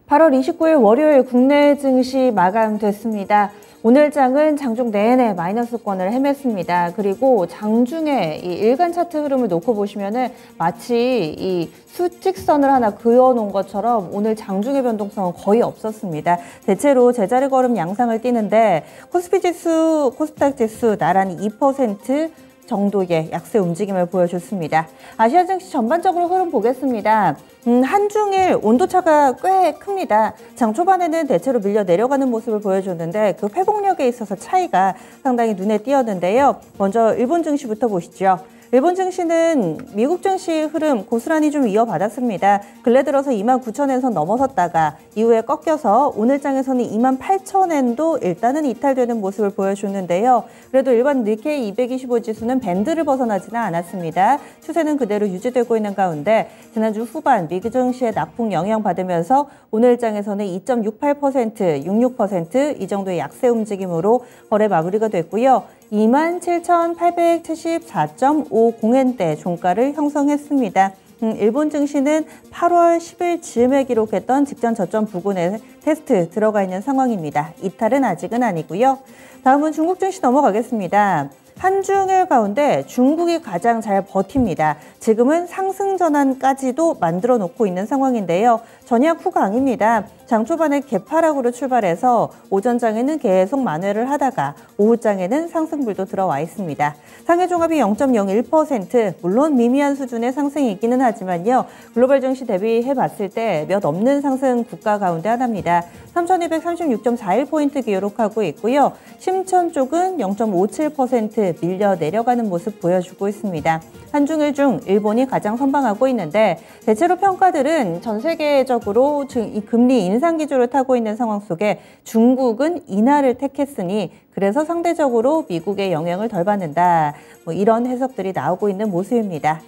8월 29일 월요일 국내 증시 마감됐습니다. 오늘 장은 장중 내내 마이너스권을 헤맸습니다. 그리고 장중에 이 일간 차트 흐름을 놓고 보시면은 마치 이 수직선을 하나 그어놓은 것처럼 오늘 장중의 변동성은 거의 없었습니다. 대체로 제자리 걸음 양상을 띠는데 코스피 지수, 코스닥 지수 나란히 2% 정도의 약세 움직임을 보여줬습니다. 아시아 증시 전반적으로 흐름 보겠습니다. 한중일 온도차가 꽤 큽니다. 장 초반에는 대체로 밀려 내려가는 모습을 보여줬는데 그 회복력에 있어서 차이가 상당히 눈에 띄었는데요. 먼저 일본 증시부터 보시죠. 일본 증시는 미국 증시 흐름 고스란히 좀 이어받았습니다. 근래 들어서 29,000엔선 넘어섰다가 이후에 꺾여서 오늘 장에서는 28,000엔도 일단은 이탈되는 모습을 보여줬는데요. 그래도 일반 니케이 225 지수는 밴드를 벗어나지는 않았습니다. 추세는 그대로 유지되고 있는 가운데 지난주 후반 미국 증시의 낙폭 영향받으면서 오늘 장에서는 2.68%, 66% 이 정도의 약세 움직임으로 거래 마무리가 됐고요. 27,874.50엔대 종가를 형성했습니다. 일본 증시는 8월 10일 즈음에 기록했던 직전 저점 부근에 테스트 들어가 있는 상황입니다. 이탈은 아직은 아니고요. 다음은 중국 증시 넘어가겠습니다. 한중일 가운데 중국이 가장 잘 버팁니다. 지금은 상승 전환까지도 만들어 놓고 있는 상황인데요. 전약 후강입니다. 장 초반에 개파락으로 출발해서 오전장에는 계속 만회를 하다가 오후장에는 상승불도 들어와 있습니다. 상해 종합이 0.01%, 물론 미미한 수준의 상승이기는 하지만요. 글로벌 증시 대비해 봤을 때 몇 없는 상승 국가 가운데 하나입니다. 3,236.41포인트 기록하고 있고요. 심천 쪽은 0.57% 밀려 내려가는 모습 보여주고 있습니다. 한중일 중 일본이 가장 선방하고 있는데 대체로 평가들은 전 세계적으로 이 금리 인상 기조를 타고 있는 상황 속에 중국은 인하를 택했으니 그래서 상대적으로 미국의 영향을 덜 받는다. 이런 해석들이 나오고 있는 모습입니다.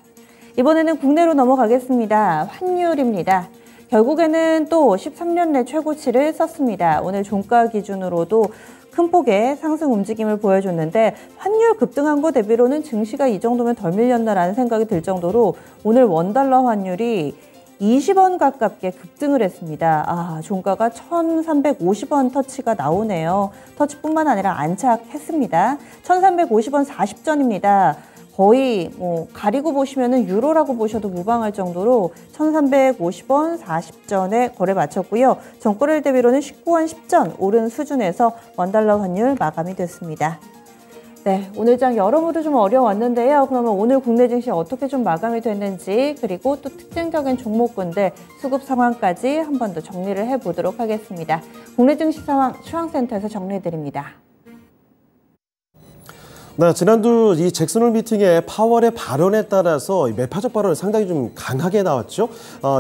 이번에는 국내로 넘어가겠습니다. 환율입니다. 결국에는 또 13년 내 최고치를 썼습니다. 오늘 종가 기준으로도 큰 폭의 상승 움직임을 보여줬는데 환율 급등한 거 대비로는 증시가 이 정도면 덜 밀렸나라는 생각이 들 정도로 오늘 원달러 환율이 20원 가깝게 급등을 했습니다. 종가가 1,350원 터치가 나오네요. 터치뿐만 아니라 안착했습니다. 1,350원 40전입니다. 거의 가리고 보시면은 유로라고 보셔도 무방할 정도로 1,350원 40전에 거래 마쳤고요. 전거래일 대비로는 19원 10전 오른 수준에서 원달러 환율 마감이 됐습니다. 네, 오늘 장 여러모로 좀 어려웠는데요. 그러면 오늘 국내 증시 어떻게 좀 마감이 됐는지 그리고 또 특징적인 종목군들 수급 상황까지 한 번 더 정리를 해보도록 하겠습니다. 국내 증시 상황 중앙센터에서 정리해드립니다. 네, 지난주 이 잭슨홀 미팅의 파월의 발언에 따라서 매파적 발언이 상당히 좀 강하게 나왔죠.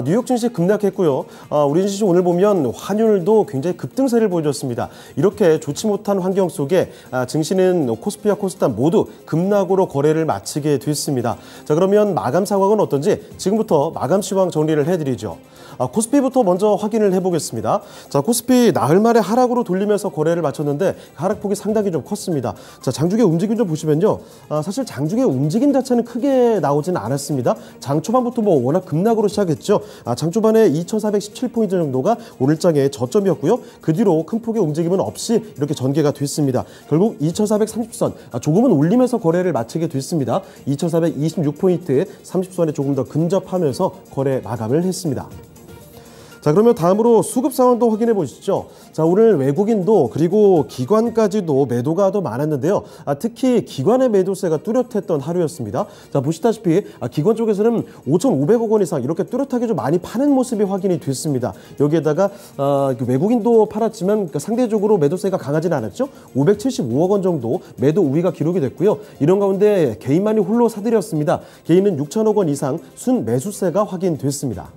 뉴욕 증시 급락했고요. 우리 증시 오늘 보면 환율도 굉장히 급등세를 보여줬습니다. 이렇게 좋지 못한 환경 속에 증시는 코스피와 코스닥 모두 급락으로 거래를 마치게 됐습니다. 자, 그러면 마감 상황은 어떤지 지금부터 마감 시황 정리를 해드리죠. 코스피부터 먼저 확인을 해보겠습니다. 자, 코스피 나흘 만에 하락으로 돌리면서 거래를 마쳤는데 하락폭이 상당히 좀 컸습니다. 자, 장중의 움직임 좀 보시면요. 사실 장중의 움직임 자체는 크게 나오지는 않았습니다. 장 초반부터 워낙 급락으로 시작했죠. 장 초반에 2,417포인트 정도가 오늘장의 저점이었고요. 그 뒤로 큰 폭의 움직임은 없이 이렇게 전개가 됐습니다. 결국 2,430선 조금은 올리면서 거래를 마치게 됐습니다. 2,426포인트 30선에 조금 더 근접하면서 거래 마감을 했습니다. 자, 그러면 다음으로 수급 상황도 확인해 보시죠. 자, 오늘 외국인도 그리고 기관까지도 매도가 더 많았는데요. 특히 기관의 매도세가 뚜렷했던 하루였습니다. 자, 보시다시피 기관 쪽에서는 5,500억 원 이상 이렇게 뚜렷하게 좀 많이 파는 모습이 확인이 됐습니다. 여기에다가 외국인도 팔았지만 상대적으로 매도세가 강하지는 않았죠. 575억 원 정도 매도 우위가 기록이 됐고요. 이런 가운데 개인만이 홀로 사들였습니다. 개인은 6천억 원 이상 순 매수세가 확인됐습니다.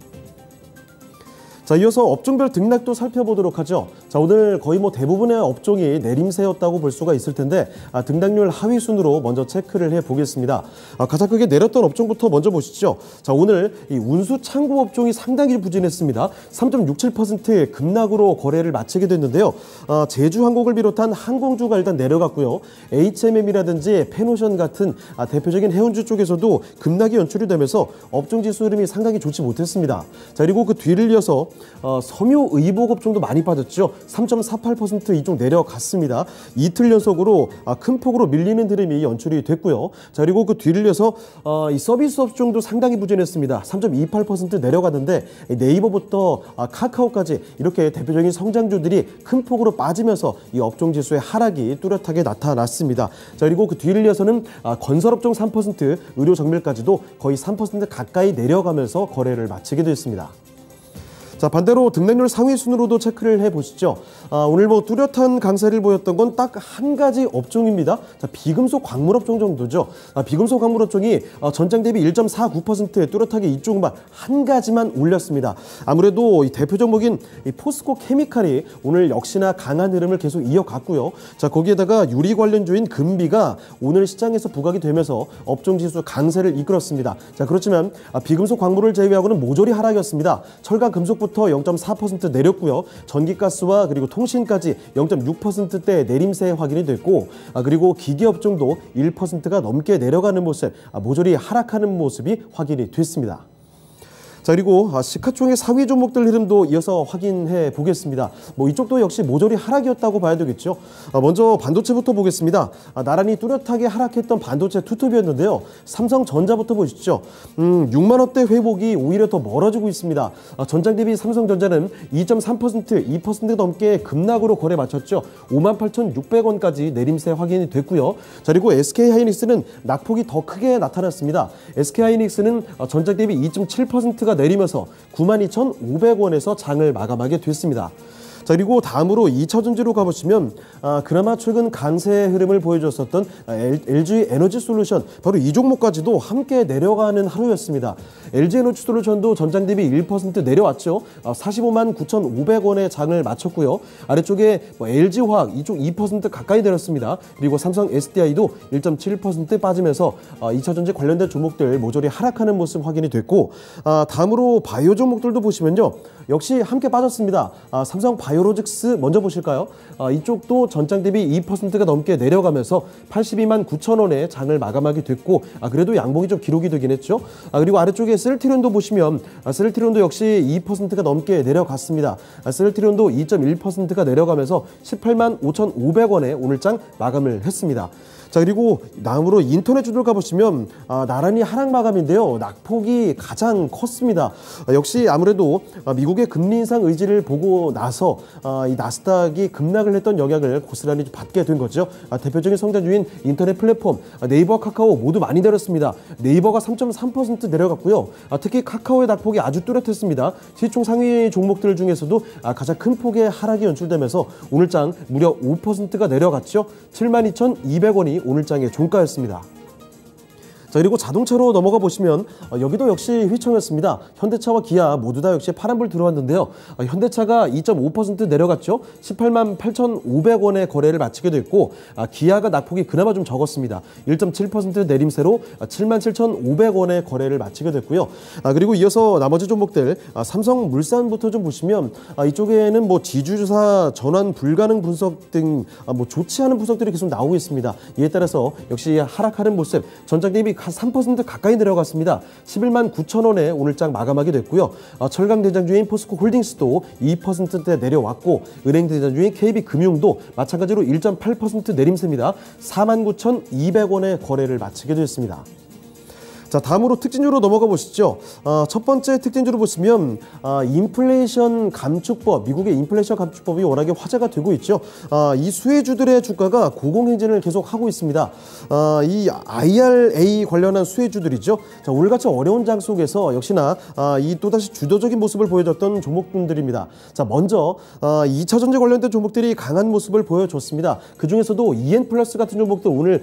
자, 이어서 업종별 등락도 살펴보도록 하죠. 자, 오늘 거의 뭐 대부분의 업종이 내림세였다고 볼 수가 있을 텐데 등락률 하위 순으로 먼저 체크를 해보겠습니다. 가장 크게 내렸던 업종부터 먼저 보시죠. 자, 오늘 이 운수 창고 업종이 상당히 부진했습니다. 3.67%의 급락으로 거래를 마치게 됐는데요. 제주항공을 비롯한 항공주가 일단 내려갔고요. HMM이라든지 페노션 같은 대표적인 해운주 쪽에서도 급락이 연출이 되면서 업종지수 흐름이 상당히 좋지 못했습니다. 자, 그리고 그 뒤를 이어서 섬유의복 업종도 많이 빠졌죠. 3.48% 이쪽 내려갔습니다. 이틀 연속으로 큰 폭으로 밀리는 흐름이 연출이 됐고요. 자, 그리고 그 뒤를 이어서 이 서비스 업종도 상당히 부진했습니다. 3.28% 내려가는데 네이버부터 카카오까지 이렇게 대표적인 성장주들이 큰 폭으로 빠지면서 이 업종 지수의 하락이 뚜렷하게 나타났습니다. 자, 그리고 그 뒤를 이어서는 건설업종 3%, 의료 정밀까지도 거의 3% 가까이 내려가면서 거래를 마치게 됐습니다. 자, 반대로 등락률 상위 순으로도 체크를 해보시죠. 오늘 뭐 뚜렷한 강세를 보였던 건 딱 한 가지 업종입니다. 자, 비금속 광물업종 정도죠. 비금속 광물업종이 전장 대비 1.49%에 뚜렷하게 이쪽만 한 가지만 올렸습니다. 아무래도 이 대표 종목인 이 포스코 케미칼이 오늘 역시나 강한 흐름을 계속 이어갔고요. 자, 거기에다가 유리 관련주인 금비가 오늘 시장에서 부각이 되면서 업종지수 강세를 이끌었습니다. 자, 그렇지만 비금속 광물을 제외하고는 모조리 하락이었습니다. 철강 금속부터 0.4% 내렸고요. 전기가스와 그리고 통신까지 0.6%대 내림세 확인이 됐고, 그리고 기계업종도 1%가 넘게 내려가는 모습, 모조리 하락하는 모습이 확인이 됐습니다. 자, 그리고 시가총액 상위 종목들 흐름도 이어서 확인해 보겠습니다. 뭐 이쪽도 역시 모조리 하락이었다고 봐야 되겠죠. 먼저 반도체부터 보겠습니다. 나란히 뚜렷하게 하락했던 반도체 투톱이었는데요. 삼성전자부터 보시죠. 6만 원대 회복이 오히려 더 멀어지고 있습니다. 전장 대비 삼성전자는 2.3%, 2% 넘게 급락으로 거래 마쳤죠. 58,600원까지 내림세 확인이 됐고요. 자, 그리고 SK하이닉스는 낙폭이 더 크게 나타났습니다. SK하이닉스는 전장 대비 2.7%가 내리면서 92,500원에서 장을 마감하게 됐습니다. 자, 그리고 다음으로 2차전지로 가보시면 그나마 최근 강세 흐름을 보여줬었던 LG 에너지솔루션, 바로 이 종목까지도 함께 내려가는 하루였습니다. LG 에너지솔루션도 전장 대비 1% 내려왔죠. 45만 9,500원에 장을 마쳤고요. 아래쪽에 LG화학 이쪽 2% 가까이 내렸습니다. 그리고 삼성 SDI도 1.7% 빠지면서 2차전지 관련된 종목들 모조리 하락하는 모습 확인이 됐고, 다음으로 바이오 종목들도 보시면요. 역시 함께 빠졌습니다. 삼성 바이오로직스 먼저 보실까요? 이쪽도 전장 대비 2%가 넘게 내려가면서 82만 9천원에 장을 마감하게 됐고, 그래도 양봉이 좀 기록이 되긴 했죠. 그리고 아래쪽에 셀트리온도 보시면 셀트리온도 역시 2%가 넘게 내려갔습니다. 셀트리온도 2.1%가 내려가면서 18만 5,500원에 오늘 장 마감을 했습니다. 자, 그리고 다음으로 인터넷주들 가보시면 나란히 하락 마감인데요. 낙폭이 가장 컸습니다. 역시 아무래도 미국의 금리 인상 의지를 보고 나서 이 나스닥이 급락을 했던 영향을 고스란히 받게 된 거죠. 대표적인 성장주인 인터넷 플랫폼 네이버와 카카오 모두 많이 내렸습니다. 네이버가 3.3% 내려갔고요. 특히 카카오의 낙폭이 아주 뚜렷했습니다. 시총 상위 종목들 중에서도 가장 큰 폭의 하락이 연출되면서 오늘장 무려 5%가 내려갔죠. 72,200원이 오늘장의 종가였습니다. 자, 그리고 자동차로 넘어가 보시면 여기도 역시 휘청였습니다. 현대차와 기아 모두 다 역시 파란불 들어왔는데요. 현대차가 2.5% 내려갔죠. 18만 8,500원의 거래를 마치게 됐고, 기아가 낙폭이 그나마 좀 적었습니다. 1.7% 내림세로 7만 7,500원의 거래를 마치게 됐고요. 그리고 이어서 나머지 종목들 삼성물산부터 좀 보시면 이쪽에는 뭐 지주사 전환 불가능 분석 등 뭐 좋지 않은 분석들이 계속 나오고 있습니다. 이에 따라서 역시 하락하는 모습, 전장 대비 3% 가까이 내려갔습니다. 11만 9천원에 오늘장 마감하게 됐고요. 철강 대장주인 포스코 홀딩스도 2%대 내려왔고, 은행 대장주인 KB금융도 마찬가지로 1.8% 내림세입니다. 4만 9,200원의 거래를 마치게 됐습니다. 자, 다음으로 특징주로 넘어가 보시죠. 첫 번째 특징주로 보시면 인플레이션 감축법, 미국의 인플레이션 감축법이 워낙에 화제가 되고 있죠. 이 수혜주들의 주가가 고공행진을 계속 하고 있습니다. 이 IRA 관련한 수혜주들이죠. 자, 오늘같이 어려운 장 속에서 역시나 이 또다시 주도적인 모습을 보여줬던 종목들입니다. 자, 먼저 2차전지 관련된 종목들이 강한 모습을 보여줬습니다. 그중에서도 EN플러스 같은 종목도 오늘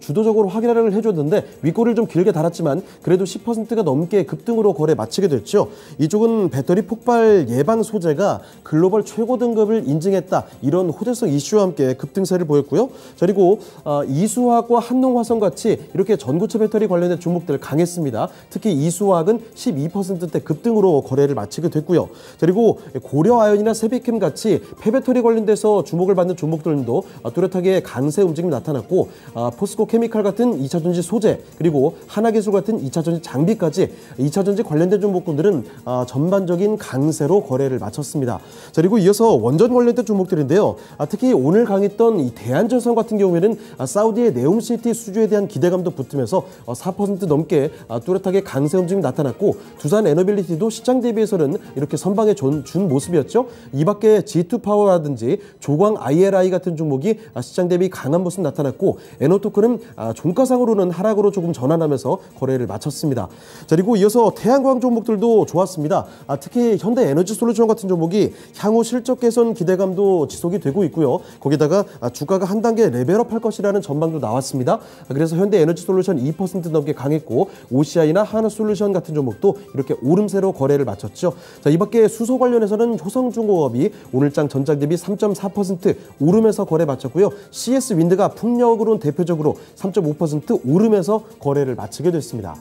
주도적으로 확인을 해줬는데 윗꼬리를 좀 길게 길게 달았지만 그래도 10%가 넘게 급등으로 거래 마치게 됐죠. 이쪽은 배터리 폭발 예방 소재가 글로벌 최고 등급을 인증했다. 이런 호재성 이슈와 함께 급등세를 보였고요. 그리고 이수화학과 한농화성 같이 이렇게 전고체 배터리 관련된 종목들 강했습니다. 특히 이수화학은 12%대 급등으로 거래를 마치게 됐고요. 그리고 고려아연이나 세비캠 같이 폐배터리 관련돼서 주목을 받는 종목들도 뚜렷하게 강세 움직임이 나타났고 포스코 케미칼 같은 2차전지 소재 그리고 하나기술 같은 2차전지 장비까지 2차전지 관련된 종목들은 전반적인 강세로 거래를 마쳤습니다. 그리고 이어서 원전 관련된 종목들인데요. 특히 오늘 강했던 이 대한전선 같은 경우에는 사우디의 네옴시티 수주에 대한 기대감도 붙으면서 4% 넘게 뚜렷하게 강세 움직임이 나타났고 두산 에너빌리티도 시장 대비해서는 이렇게 선방에 준 모습이었죠. 이 밖에 G2파워라든지 조광 ILI 같은 종목이 시장 대비 강한 모습 나타났고 에너토크는 종가상으로는 하락으로 조금 전환하면서 거래를 마쳤습니다. 그리고 이어서 태양광 종목들도 좋았습니다. 특히 현대에너지솔루션 같은 종목이 향후 실적 개선 기대감도 지속이 되고 있고요. 거기다가 주가가 한 단계 레벨업할 것이라는 전망도 나왔습니다. 그래서 현대에너지솔루션 2% 넘게 강했고 OCI나 하나솔루션 같은 종목도 이렇게 오름세로 거래를 마쳤죠. 자, 이 밖에 수소 관련해서는 효성중공업이 오늘장 전장 대비 3.4% 오름해서 거래 마쳤고요. CS윈드가 풍력으로는 대표적으로 3.5% 오름해서 거래를 마치게 됐습니다.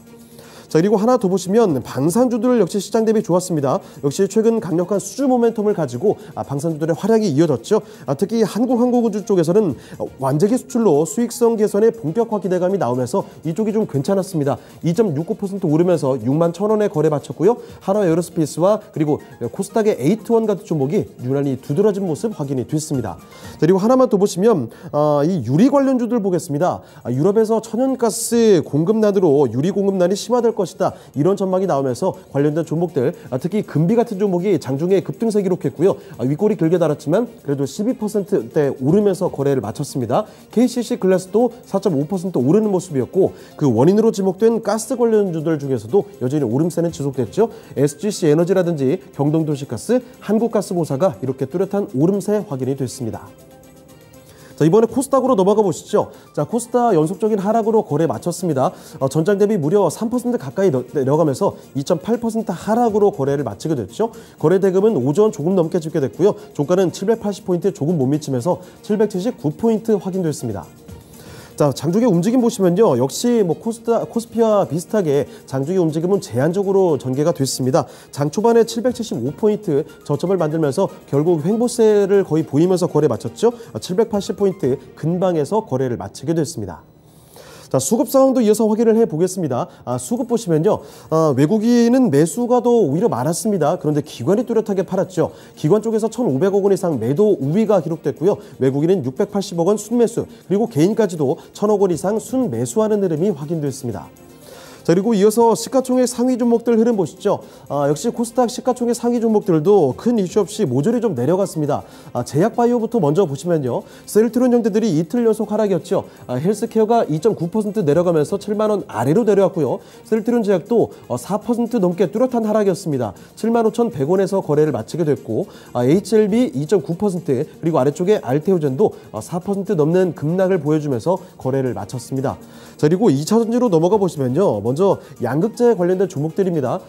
자, 그리고 하나 더 보시면 방산주들 역시 시장 대비 좋았습니다. 역시 최근 강력한 수주 모멘텀을 가지고 방산주들의 활약이 이어졌죠. 특히 한국항공우주 쪽에서는 완제기 수출로 수익성 개선의 본격화 기대감이 나오면서 이쪽이 좀 괜찮았습니다. 2.69% 오르면서 6만 1,000원에 거래 마쳤고요. 한화에어로스페이스와 그리고 코스닥의 에이트원 같은 종목이 유난히 두드러진 모습 확인이 됐습니다. 그리고 하나만 더 보시면 이 유리 관련주들 보겠습니다. 유럽에서 천연가스 공급난으로 유리 공급난이 심화될 것이다. 이런 전망이 나오면서 관련된 종목들 특히 금비 같은 종목이 장중에 급등세 기록했고요. 윗골이 길게 달았지만 그래도 12%대 오르면서 거래를 마쳤습니다. KCC 글라스도 4.5% 오르는 모습이었고 그 원인으로 지목된 가스 관련주들 중에서도 여전히 오름세는 지속됐죠. SGC 에너지라든지 경동도시가스, 한국가스공사가 이렇게 뚜렷한 오름세 확인이 됐습니다. 자, 이번에 코스닥으로 넘어가 보시죠. 자, 코스닥 연속적인 하락으로 거래 마쳤습니다. 전장 대비 무려 3% 가까이 내려가면서 2.8% 하락으로 거래를 마치게 됐죠. 거래 대금은 5조 원 조금 넘게 집계됐고요. 종가는 780포인트 조금 못 미치면서 779포인트 확인됐습니다. 자, 장중의 움직임 보시면요. 역시 코스피와 비슷하게 장중의 움직임은 제한적으로 전개가 됐습니다. 장 초반에 775포인트 저점을 만들면서 결국 횡보세를 거의 보이면서 거래 마쳤죠. 780포인트 근방에서 거래를 마치게 됐습니다. 자, 수급 상황도 이어서 확인을 해보겠습니다. 수급 보시면요. 외국인은 매수가 더 오히려 많았습니다. 그런데 기관이 뚜렷하게 팔았죠. 기관 쪽에서 1,500억 원 이상 매도 우위가 기록됐고요. 외국인은 680억 원 순매수, 그리고 개인까지도 1,000억 원 이상 순매수하는 흐름이 확인됐습니다. 자, 그리고 이어서 시가총액 상위 종목들 흐름 보시죠. 역시 코스닥 시가총액 상위 종목들도 큰 이슈 없이 모조리 좀 내려갔습니다. 제약바이오부터 먼저 보시면요. 셀트론 형제들이 이틀 연속 하락이었죠. 헬스케어가 2.9% 내려가면서 7만 원 아래로 내려왔고요. 셀트론 제약도 4% 넘게 뚜렷한 하락이었습니다. 7만 5,100원에서 거래를 마치게 됐고 HLB 2.9% 그리고 아래쪽에 알테오젠도 4% 넘는 급락을 보여주면서 거래를 마쳤습니다. 자, 그리고 2차전지로 넘어가 보시면요. 먼저 양극재 관련된 종목들입니다.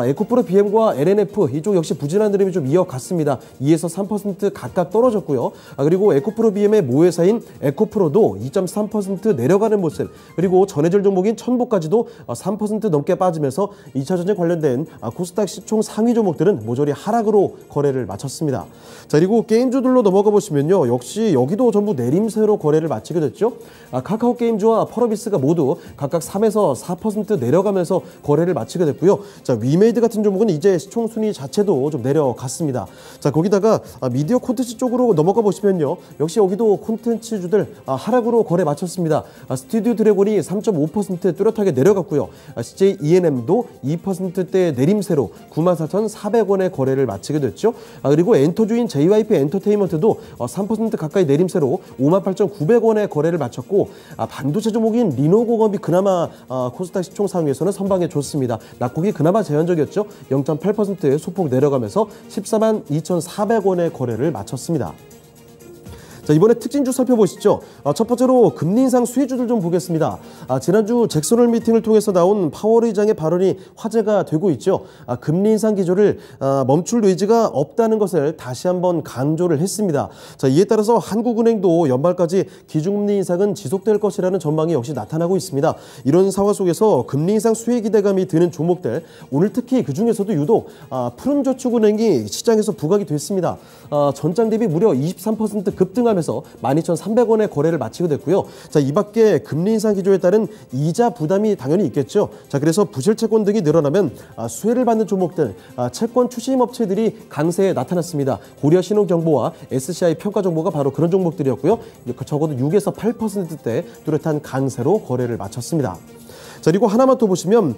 에코프로 BM과 LNF 이쪽 역시 부진한 흐름이 좀 이어갔습니다. 2에서 3% 각각 떨어졌고요. 그리고 에코프로 BM의 모회사인 에코프로도 2.3% 내려가는 모습, 그리고 전해질 종목인 천보까지도 3% 넘게 빠지면서 2차전지 관련된 코스닥 시총 상위 종목들은 모조리 하락으로 거래를 마쳤습니다. 자, 그리고 게임주들로 넘어가 보시면요. 역시 여기도 전부 내림세로 거래를 마치게 됐죠. 카카오게임즈와 펄어비스가 모두 각각 3에서 4% 내려가면서 거래를 마치게 됐고요. 자, 위메이드 같은 종목은 이제 시총 순위 자체도 좀 내려갔습니다. 자, 거기다가 미디어 콘텐츠 쪽으로 넘어가 보시면요. 역시 여기도 콘텐츠주들 하락으로 거래 마쳤습니다. 스튜디오 드래곤이 3.5% 뚜렷하게 내려갔고요. CJ ENM도 2%대 내림세로 94,400원에 거래를 마치게 됐죠. 그리고 엔터주인 JYP 엔터테인먼트도 3% 가까이 내림세로 58,900원에 거래를 마쳤고 반도체 종목인 리노공업이 그나마 코스닥 시총 상위에서는 선방에 좋습니다. 낙폭이 그나마 제한적이었죠. 0.8% 소폭 내려가면서 142,400원의 거래를 마쳤습니다. 자, 이번에 특징주 살펴보시죠. 첫 번째로 금리 인상 수혜주들 좀 보겠습니다. 지난주 잭슨홀 미팅을 통해서 나온 파월 의장의 발언이 화제가 되고 있죠. 금리 인상 기조를 멈출 의지가 없다는 것을 다시 한번 강조를 했습니다. 자, 이에 따라서 한국은행도 연말까지 기준금리 인상은 지속될 것이라는 전망이 역시 나타나고 있습니다. 이런 상황 속에서 금리 인상 수혜 기대감이 드는 종목들, 오늘 특히 그중에서도 유독 푸른저축은행이 시장에서 부각이 됐습니다. 전장 대비 무려 23% 급등하면서 12,300원의 거래를 마치게 됐고요. 자, 이 밖에 금리 인상 기조에 따른 이자 부담이 당연히 있겠죠. 자, 그래서 부실 채권 등이 늘어나면 수혜를 받는 종목들, 채권 추심 업체들이 강세에 나타났습니다. 고려신용정보와 SCI 평가정보가 바로 그런 종목들이었고요. 적어도 6에서 8%대 뚜렷한 강세로 거래를 마쳤습니다. 자, 그리고 하나만 더 보시면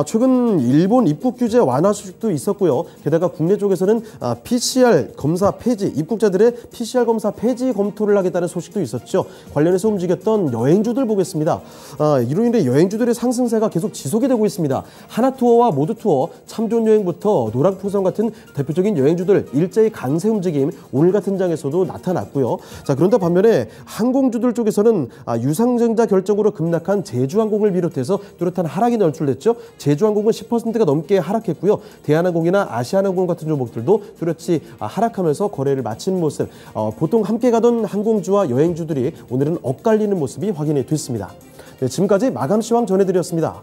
최근 일본 입국 규제 완화 소식도 있었고요. 게다가 국내 쪽에서는 PCR 검사 폐지, 입국자들의 PCR 검사 폐지 검토를 하겠다는 소식도 있었죠. 관련해서 움직였던 여행주들 보겠습니다. 이로 인해 여행주들의 상승세가 계속 지속이 되고 있습니다. 하나투어와 모두투어, 참좋은여행부터 노랑풍선 같은 대표적인 여행주들 일제히 강세 움직임 오늘 같은 장에서도 나타났고요. 자, 그런데 반면에 항공주들 쪽에서는 유상증자 결정으로 급락한 제주항공을 비롯해서 뚜렷한 하락이 연출됐죠. 제주항공은 10%가 넘게 하락했고요. 대한항공이나 아시아나항공 같은 종목들도 뚜렷이 하락하면서 거래를 마친 모습. 보통 함께 가던 항공주와 여행주들이 오늘은 엇갈리는 모습이 확인이 됐습니다. 네, 지금까지 마감시황 전해드렸습니다.